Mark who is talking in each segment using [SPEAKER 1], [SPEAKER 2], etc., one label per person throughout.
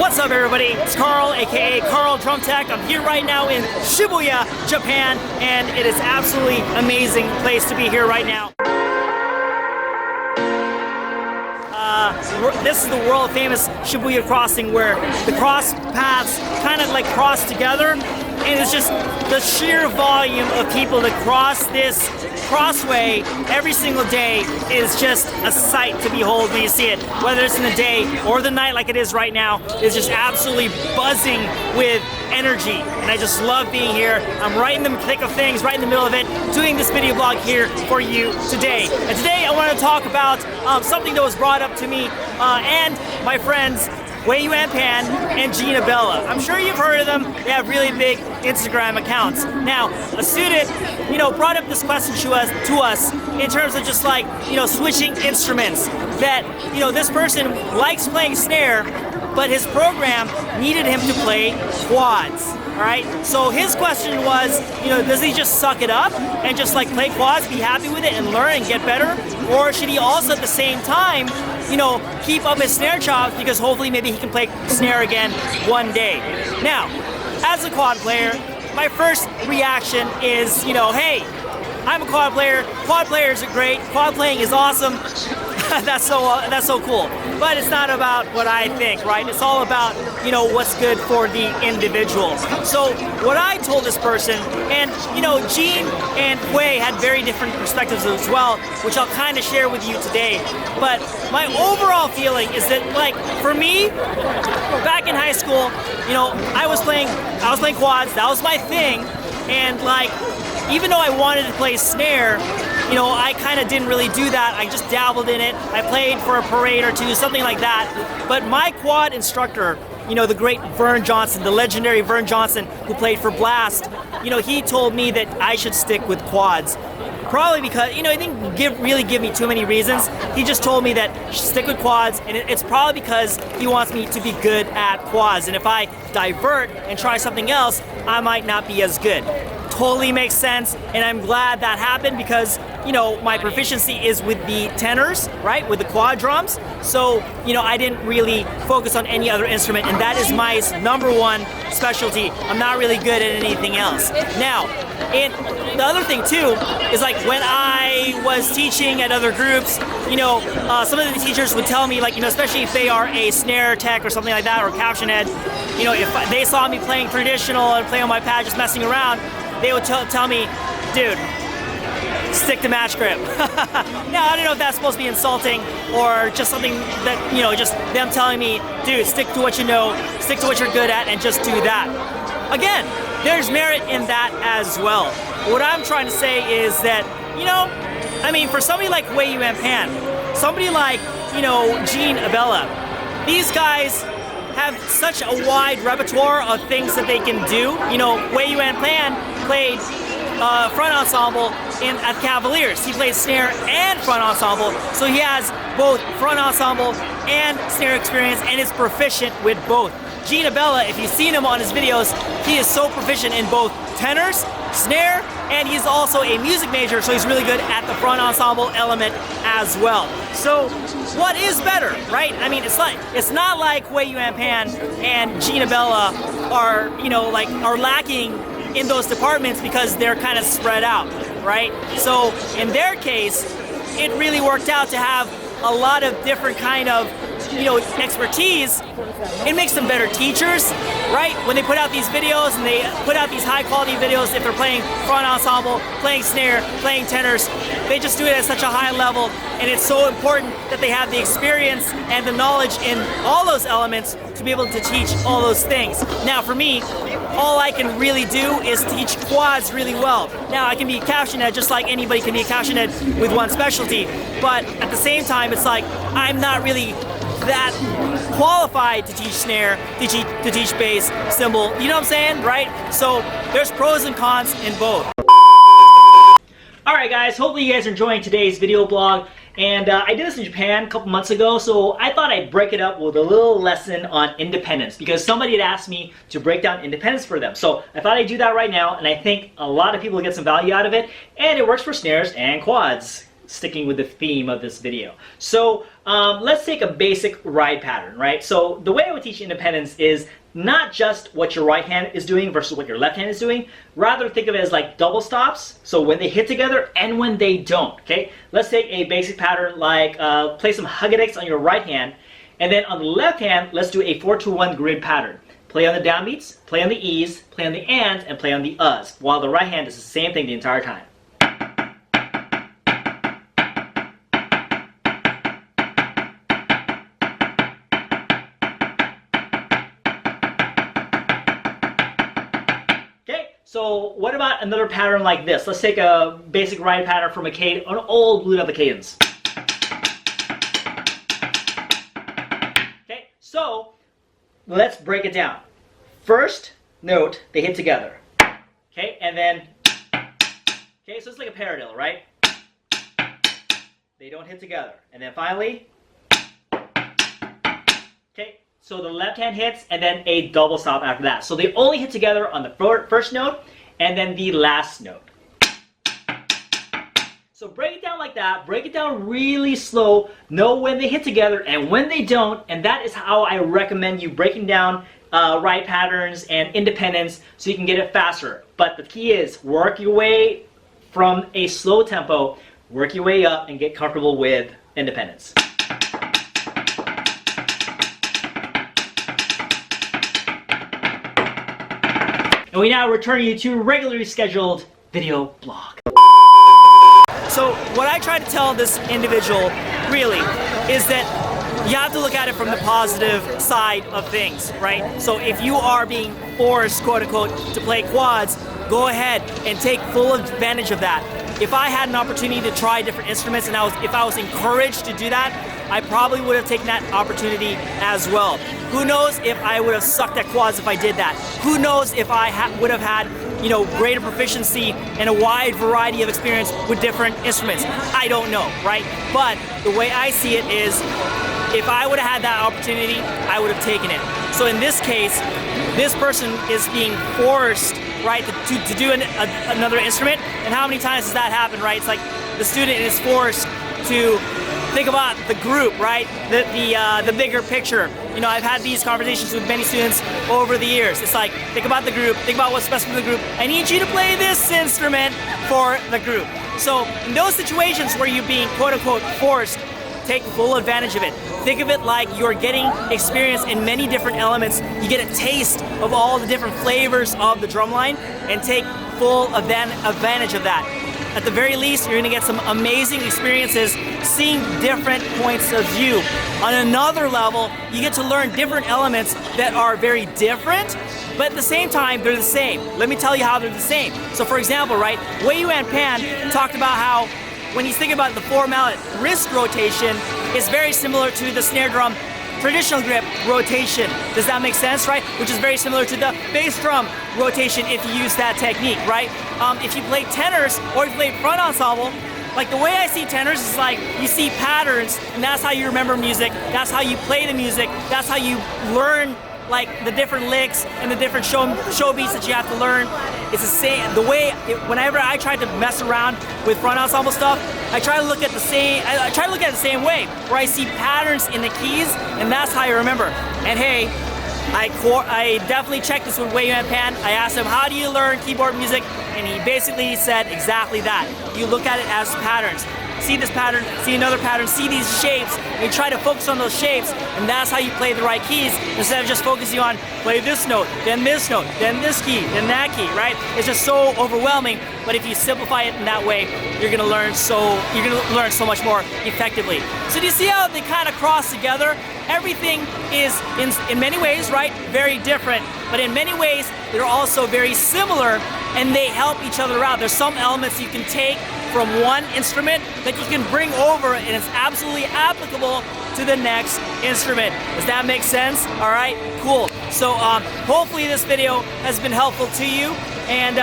[SPEAKER 1] What's up, everybody? It's Carl, aka Carl Drum Tech. I'm here right now in Shibuya, Japan, and it is absolutely amazing place to be here right now. This is the world famous Shibuya crossing where the cross paths kind of like cross together, and it's just the sheer volume of people that cross this crossway every single day is just a sight to behold when you see it. Whether it's in the day or the night like it is right now, it's just absolutely buzzing with energy, and I just love being here. I'm right in the thick of things, right in the middle of it, doing this video blog here for you today. And today I want to talk about something that was brought up to me and my friends Huei-Yuan and Gene Abella. I'm sure you've heard of them. They have really big Instagram accounts. Now, a student, brought up this question to us in terms of just like, switching instruments. That, this person likes playing snare, but his program needed him to play quads. Alright, so his question was, does he just suck it up and just like play quads, be happy with it and learn and get better? Or should he also at the same time, keep up his snare chops because hopefully maybe he can play snare again one day? Now, as a quad player, my first reaction is, hey, I'm a quad player. Quad players are great. Quad playing is awesome. That's so cool. But it's not about what I think, right? It's all about, what's good for the individual. So what I told this person, and Gene and Huei had very different perspectives as well, which I'll kind of share with you today. But my overall feeling is that, like, for me, back in high school, I was playing quads. That was my thing, and like, even though I wanted to play snare, I kind of didn't really do that. I just dabbled in it. I played for a parade or two, something like that. But my quad instructor, the great Vern Johnson, the legendary Vern Johnson, who played for Blast, he told me that I should stick with quads. Probably because, he didn't really give me too many reasons. He just told me that stick with quads, and it's probably because he wants me to be good at quads. And if I divert and try something else, I might not be as good. Totally makes sense, and I'm glad that happened because, my proficiency is with the tenors, right, with the quad drums. So, I didn't really focus on any other instrument, and that is my number one specialty. I'm not really good at anything else. Now, and the other thing too is like when I was teaching at other groups, some of the teachers would tell me, like, especially if they are a snare tech or something like that, or caption head, if they saw me playing traditional and playing on my pad just messing around, they would tell me, dude, stick to match grip. Now, I don't know if that's supposed to be insulting or just something that, just them telling me, dude, stick to what you know, stick to what you're good at, and just do that. Again, there's merit in that as well. What I'm trying to say is that, for somebody like Huei-Yuan, somebody like, Gene Abella, these guys have such a wide repertoire of things that they can do. Huei-Yuan played front ensemble at Cavaliers. He played snare and front ensemble, so he has both front ensemble and snare experience and is proficient with both. Gene Abella, if you've seen him on his videos, he is so proficient in both tenors, snare, and he's also a music major, so he's really good at the front ensemble element as well. So what is better, right? It's not like Huei-Yuan and Gene Abella are, are lacking in those departments because they're kind of spread out, right? So in their case, it really worked out to have a lot of different kind of, expertise. It makes them better teachers, right? When they put out these videos and they put out these high quality videos, if they're playing front ensemble, playing snare, playing tenors, they just do it at such a high level, and it's so important that they have the experience and the knowledge in all those elements to be able to teach all those things. Now for me, all I can really do is teach quads really well. Now I can be a caption head just like anybody can be a caption head with one specialty, but at the same time it's like I'm not really that qualified to teach snare, to teach bass, cymbal, you know what I'm saying, right? So there's pros and cons in both. Alright guys, hopefully you guys are enjoying today's video blog. And I did this in Japan a couple months ago, so I thought I'd break it up with a little lesson on independence because somebody had asked me to break down independence for them. So I thought I'd do that right now, and I think a lot of people get some value out of it, and it works for snares and quads. sticking with the theme of this video. So let's take a basic ride pattern, right? So the way I would teach independence is not just what your right hand is doing versus what your left hand is doing. Rather, think of it as like double stops. So when they hit together and when they don't, okay? Let's take a basic pattern like play some Huggedicks on your right hand, and then on the left hand, let's do a 4-2-1 grid pattern. Play on the downbeats, play on the E's, play on the ands, and play on the uhs, while the right hand does the same thing the entire time. Okay, so what about another pattern like this? Let's take a basic ride pattern from an old Blue Devil cadence. Okay, so let's break it down. First note, they hit together. Okay, and then, okay, so it's like a paradiddle, right? They don't hit together. And then finally, okay, so the left hand hits and then a double stop after that. So they only hit together on the first note and then the last note. So break it down like that, break it down really slow, know when they hit together and when they don't, and that is how I recommend you breaking down ride patterns and independence so you can get it faster. But the key is work your way from a slow tempo, work your way up and get comfortable with independence. And we now return you to regularly scheduled video blog. So what I try to tell this individual really is that you have to look at it from the positive side of things, right? So if you are being forced, quote unquote, to play quads, go ahead and take full advantage of that. If I had an opportunity to try different instruments and if I was encouraged to do that, I probably would have taken that opportunity as well. Who knows if I would have sucked at quads if I did that? Who knows if I would have had, you know, greater proficiency and a wide variety of experience with different instruments? I don't know, right? But the way I see it is, if I would have had that opportunity, I would have taken it. So in this case, this person is being forced, right, to do another instrument. And how many times does that happen, right? It's like the student is forced to think about the group, right? The bigger picture. You know, I've had these conversations with many students over the years. It's like, think about the group, think about what's best for the group. I need you to play this instrument for the group. So in those situations where you're being quote unquote forced, take full advantage of it. Think of it like you're getting experience in many different elements. You get a taste of all the different flavors of the drumline and take full advantage of that. At the very least, you're gonna get some amazing experiences seeing different points of view. On another level, you get to learn different elements that are very different, but at the same time, they're the same. Let me tell you how they're the same. So for example, right, Huei-Yuan talked about how when he's thinking about the 4-mallet wrist rotation, it's very similar to the snare drum traditional grip rotation. Does that make sense, right? Which is very similar to the bass drum rotation if you use that technique, right? If you play tenors or if you play front ensemble, like the way I see tenors is like you see patterns and that's how you remember music, that's how you play the music, that's how you learn like the different licks and the different show beats that you have to learn. It's the same. Whenever I try to mess around with front ensemble stuff, I try to look at the same. I try to look at it the same way, where I see patterns in the keys, and that's how I remember. And hey, I definitely checked this with Huei-Yuan. I asked him, how do you learn keyboard music? And he basically said exactly that. You look at it as patterns. See this pattern, see another pattern, see these shapes, and you try to focus on those shapes, and that's how you play the right keys, instead of just focusing on play this note, then this note, then this key, then that key, right? It's just so overwhelming, but if you simplify it in that way, you're gonna learn so much more effectively. So do you see how they kind of cross together? Everything is, in many ways, right, very different, but in many ways, they're also very similar, and they help each other out. There's some elements you can take from one instrument that you can bring over, and it's absolutely applicable to the next instrument. Does that make sense? All right, cool. So hopefully this video has been helpful to you. And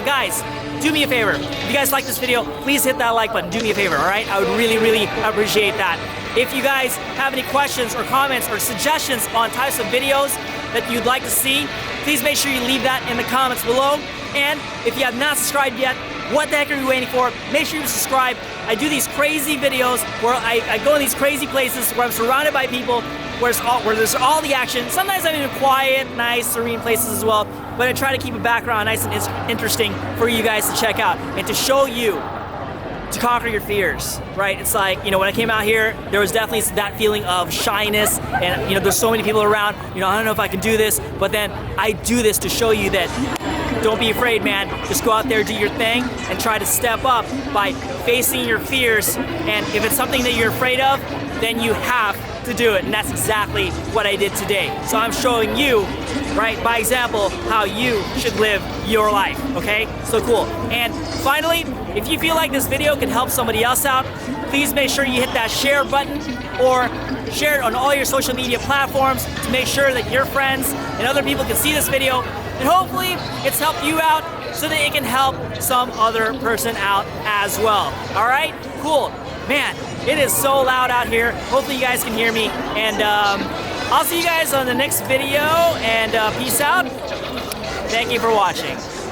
[SPEAKER 1] guys, do me a favor. If you guys like this video, please hit that like button. Do me a favor, all right? I would really, really appreciate that. If you guys have any questions or comments or suggestions on types of videos that you'd like to see, please make sure you leave that in the comments below. And if you have not subscribed yet, what the heck are you waiting for? Make sure you subscribe. I do these crazy videos where I go in these crazy places where I'm surrounded by people, where there's all the action. Sometimes I'm in quiet, nice, serene places as well, but I try to keep a background nice and interesting for you guys to check out and to show you to conquer your fears, right? It's like, when I came out here, there was definitely that feeling of shyness and, there's so many people around, I don't know if I can do this, but then I do this to show you that don't be afraid, man. Just go out there, do your thing, and try to step up by facing your fears. And if it's something that you're afraid of, then you have to do it. And that's exactly what I did today. So I'm showing you, right, by example, how you should live your life, okay? So cool. And finally, if you feel like this video can help somebody else out, please make sure you hit that share button or share it on all your social media platforms to make sure that your friends and other people can see this video. And hopefully it's helped you out so that it can help some other person out as well. All right, cool. Man, it is so loud out here. Hopefully you guys can hear me. And I'll see you guys on the next video, and peace out. Thank you for watching.